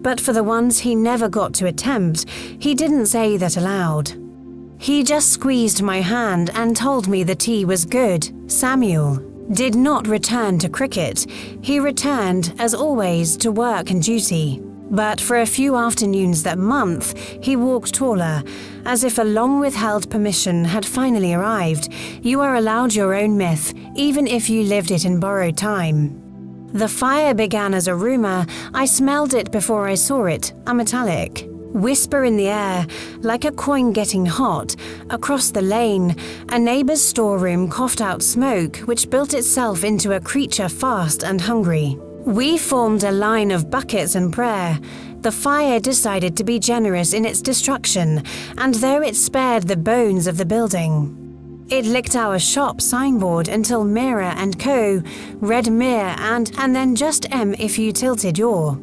But for the ones he never got to attempt, he didn't say that aloud. He just squeezed my hand and told me the tea was good. Samuel did not return to cricket. He returned, as always, to work and duty. But for a few afternoons that month, he walked taller, as if a long-withheld permission had finally arrived. You are allowed your own myth, even if you lived it in borrowed time. The fire began as a rumor. I smelled it before I saw it, a metallic whisper in the air, like a coin getting hot. Across the lane, a neighbor's storeroom coughed out smoke, which built itself into a creature fast and hungry. We formed a line of buckets and prayer. The fire decided to be generous in its destruction, and though it spared the bones of the building, it licked our shop signboard until Mira and Co. read Mir and then just M if you tilted your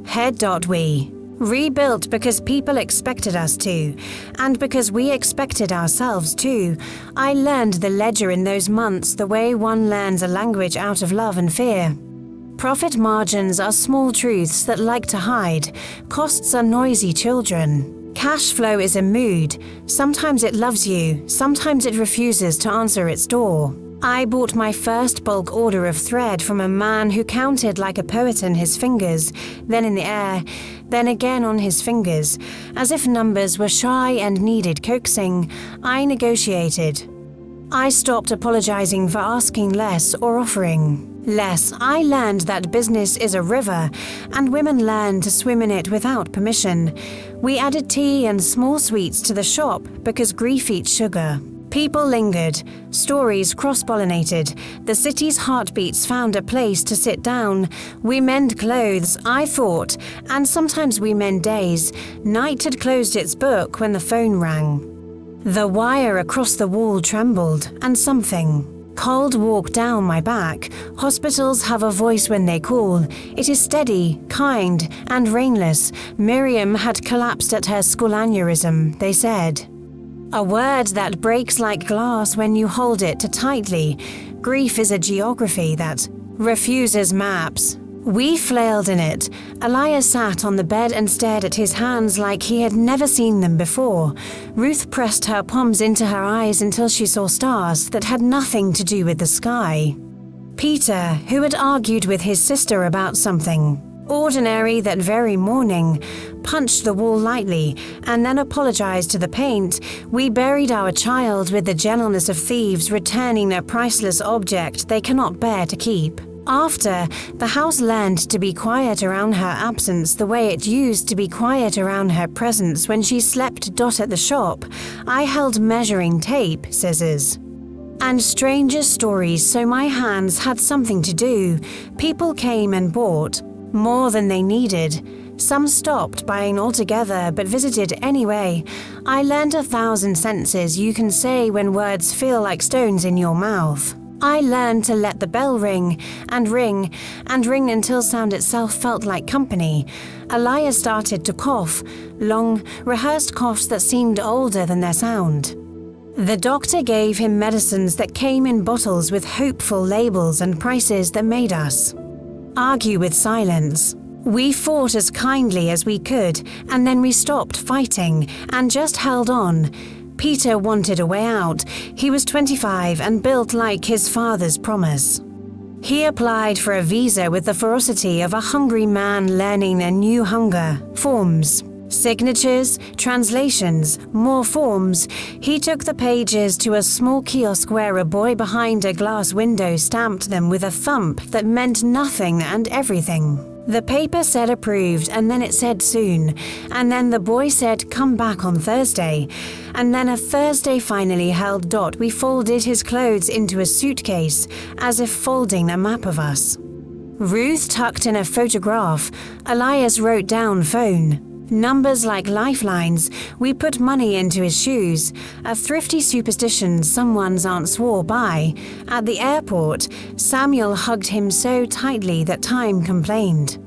head. We rebuilt because people expected us to, and because we expected ourselves to. I learned the ledger in those months the way one learns a language out of love and fear. Profit margins are small truths that like to hide. Costs are noisy children. Cash flow is a mood. Sometimes it loves you, sometimes it refuses to answer its door. I bought my first bulk order of thread from a man who counted like a poet in his fingers, then in the air, then again on his fingers. As if numbers were shy and needed coaxing, I negotiated. I stopped apologizing for asking less or offering less. I learned that business is a river, and women learn to swim in it without permission. We added tea and small sweets to the shop because grief eats sugar. People lingered, stories cross-pollinated, the city's heartbeats found a place to sit down. We mend clothes, I thought, and sometimes we mend days. Night had closed its book when the phone rang. The wire across the wall trembled, and something cold walked down my back. Hospitals have a voice when they call. It is steady, kind, and rainless. Miriam had collapsed at her skull aneurysm, they said. A word that breaks like glass when you hold it too tightly. Grief is a geography that refuses maps. We flailed in it. Elias sat on the bed and stared at his hands like he had never seen them before. Ruth pressed her palms into her eyes until she saw stars that had nothing to do with the sky. Peter, who had argued with his sister about something ordinary that very morning, punched the wall lightly and then apologized to the paint. We buried our child with the gentleness of thieves returning a priceless object they cannot bear to keep. After, the house learned to be quiet around her absence the way it used to be quiet around her presence when she slept at the shop. I held measuring tape, scissors, and stranger stories, so my hands had something to do. People came and bought more than they needed. Some stopped buying altogether but visited anyway. I learned 1,000 sentences you can say when words feel like stones in your mouth. I learned to let the bell ring and ring and ring until sound itself felt like company. Elias started to cough, long, rehearsed coughs that seemed older than their sound. The doctor gave him medicines that came in bottles with hopeful labels and prices that made us argue with silence. We fought as kindly as we could, and then we stopped fighting and just held on. Peter wanted a way out. He was 25 and built like his father's promise. He applied for a visa with the ferocity of a hungry man learning a new hunger. Forms, signatures, translations, more forms. He took the pages to a small kiosk where a boy behind a glass window stamped them with a thump that meant nothing and everything. The paper said approved, and then it said soon, and then the boy said come back on Thursday, and then a Thursday finally held. We folded his clothes into a suitcase, as if folding a map of us. Ruth tucked in a photograph. Elias wrote down phone. Numbers like lifelines. We put money into his shoes. A thrifty superstition someone's aunt swore by. At the airport, Samuel hugged him so tightly that time complained.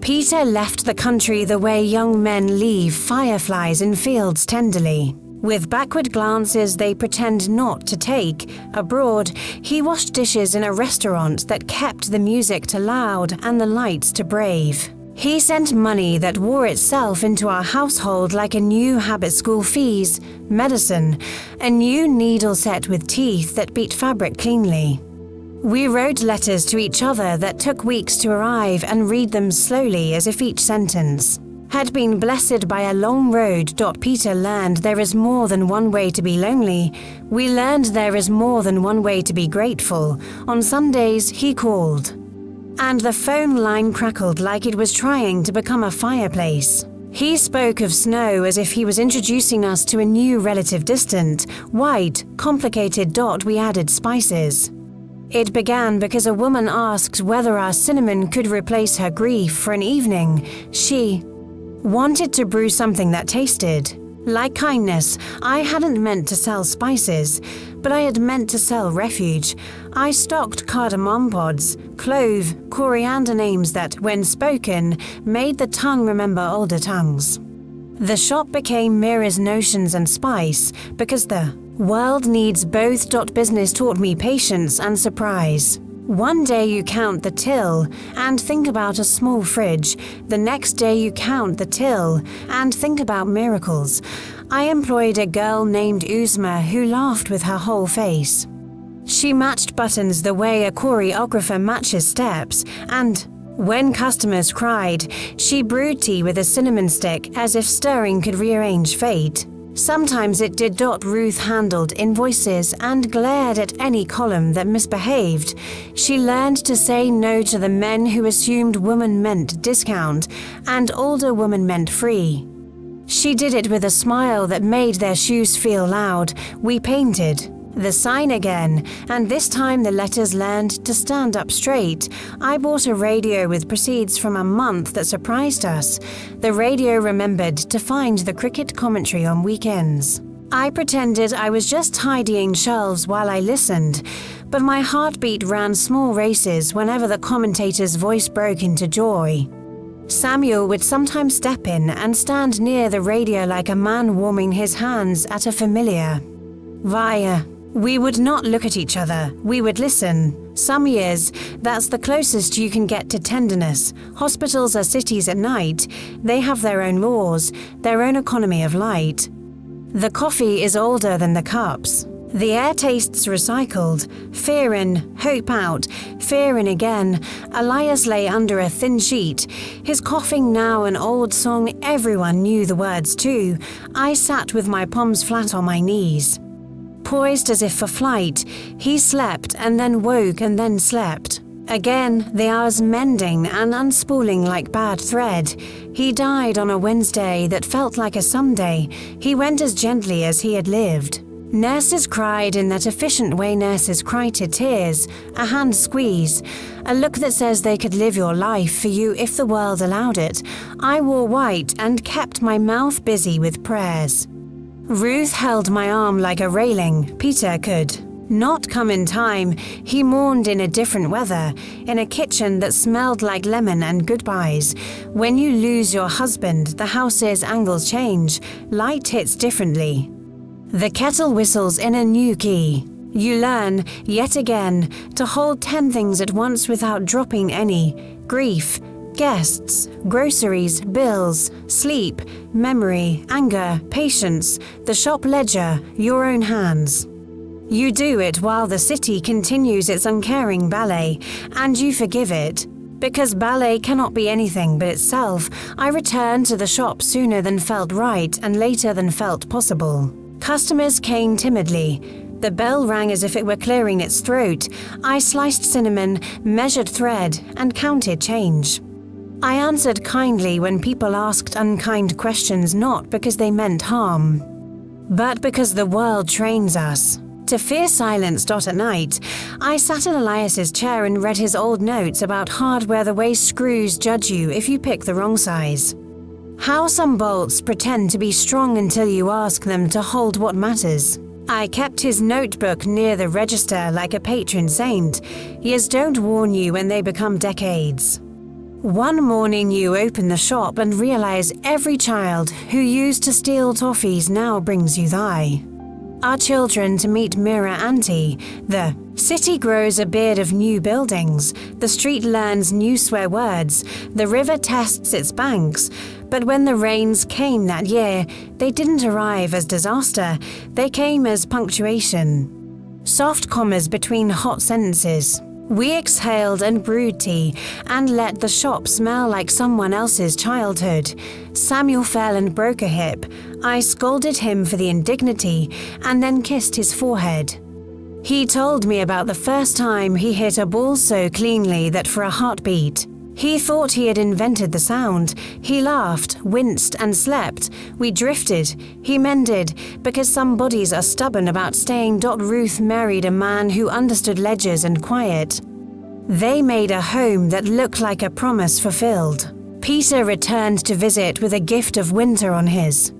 Peter left the country the way young men leave fireflies in fields tenderly. With backward glances they pretend not to take. Abroad, he washed dishes in a restaurant that kept the music to loud and the lights to brave. He sent money that wore itself into our household like a new habit: school fees, medicine, a new needle set with teeth that beat fabric cleanly. We wrote letters to each other that took weeks to arrive and read them slowly as if each sentence had been blessed by a long road. Peter learned there is more than one way to be lonely. We learned there is more than one way to be grateful. On Sundays, he called, and the phone line crackled like it was trying to become a fireplace. He spoke of snow as if he was introducing us to a new relative, distant, white, complicated. We added spices. It began because a woman asked whether our cinnamon could replace her grief for an evening. She wanted to brew something that tasted like kindness. I hadn't meant to sell spices, but I had meant to sell refuge. I stocked cardamom pods, clove, coriander, names that, when spoken, made the tongue remember older tongues. The shop became Mira's notions and spice because the world needs both. Business taught me patience and surprise. One day you count the till and think about a small fridge. The next day you count the till and think about miracles. I employed a girl named Uzma who laughed with her whole face. She matched buttons the way a choreographer matches steps, and when customers cried, she brewed tea with a cinnamon stick as if stirring could rearrange fate. Sometimes it did. Ruth handled invoices and glared at any column that misbehaved. She learned to say no to the men who assumed woman meant discount and older woman meant free. She did it with a smile that made their shoes feel loud. We painted the sign again, and this time the letters learned to stand up straight. I bought a radio with proceeds from a month that surprised us. The radio remembered to find the cricket commentary on weekends. I pretended I was just tidying shelves while I listened, but my heartbeat ran small races whenever the commentator's voice broke into joy. Samuel would sometimes step in and stand near the radio like a man warming his hands at a familiar fire. We would not look at each other, we would listen. Some years, that's the closest you can get to tenderness. Hospitals are cities at night. They have their own laws, their own economy of light. The coffee is older than the cups. The air tastes recycled. Fear in, hope out, fear in again. Elias lay under a thin sheet, his coughing now an old song everyone knew the words to. I sat with my palms flat on my knees, poised as if for flight. He slept and then woke and then slept. Again, the hours mending and unspooling like bad thread. He died on a Wednesday that felt like a Sunday. He went as gently as he had lived. Nurses cried in that efficient way nurses cry to tears, a hand squeeze, a look that says they could live your life for you if the world allowed it. I wore white and kept my mouth busy with prayers. Ruth held my arm like a railing. Peter could not come in time. He mourned in a different weather, in a kitchen that smelled like lemon and goodbyes. When you lose your husband, the house's angles change. Light hits differently. The kettle whistles in a new key. You learn, yet again, to hold 10 things at once without dropping any. Grief, guests, groceries, bills, sleep, memory, anger, patience, the shop ledger, your own hands. You do it while the city continues its uncaring ballet, and you forgive it. Because ballet cannot be anything but itself, I returned to the shop sooner than felt right and later than felt possible. Customers came timidly. The bell rang as if it were clearing its throat. I sliced cinnamon, measured thread, and counted change. I answered kindly when people asked unkind questions, not because they meant harm, but because the world trains us to fear silence. At night, I sat in Elias's chair and read his old notes about hardware, the way screws judge you if you pick the wrong size. How some bolts pretend to be strong until you ask them to hold what matters. I kept his notebook near the register like a patron saint. Years don't warn you when they become decades. One morning you open the shop and realize every child who used to steal toffees now brings you thy Our children to meet Mirror Auntie. The city grows a beard of new buildings. The street learns new swear words. The river tests its banks. But when the rains came that year, they didn't arrive as disaster. They came as punctuation. Soft commas between hot sentences. We exhaled and brewed tea and let the shop smell like someone else's childhood. Samuel fell and broke a hip. I scolded him for the indignity and then kissed his forehead. He told me about the first time he hit a ball so cleanly that for a heartbeat. He thought he had invented the sound. He laughed, winced, and slept. We drifted. He mended, because some bodies are stubborn about staying. Ruth married a man who understood ledgers and quiet. They made a home that looked like a promise fulfilled. Peter returned to visit with a gift of winter on his.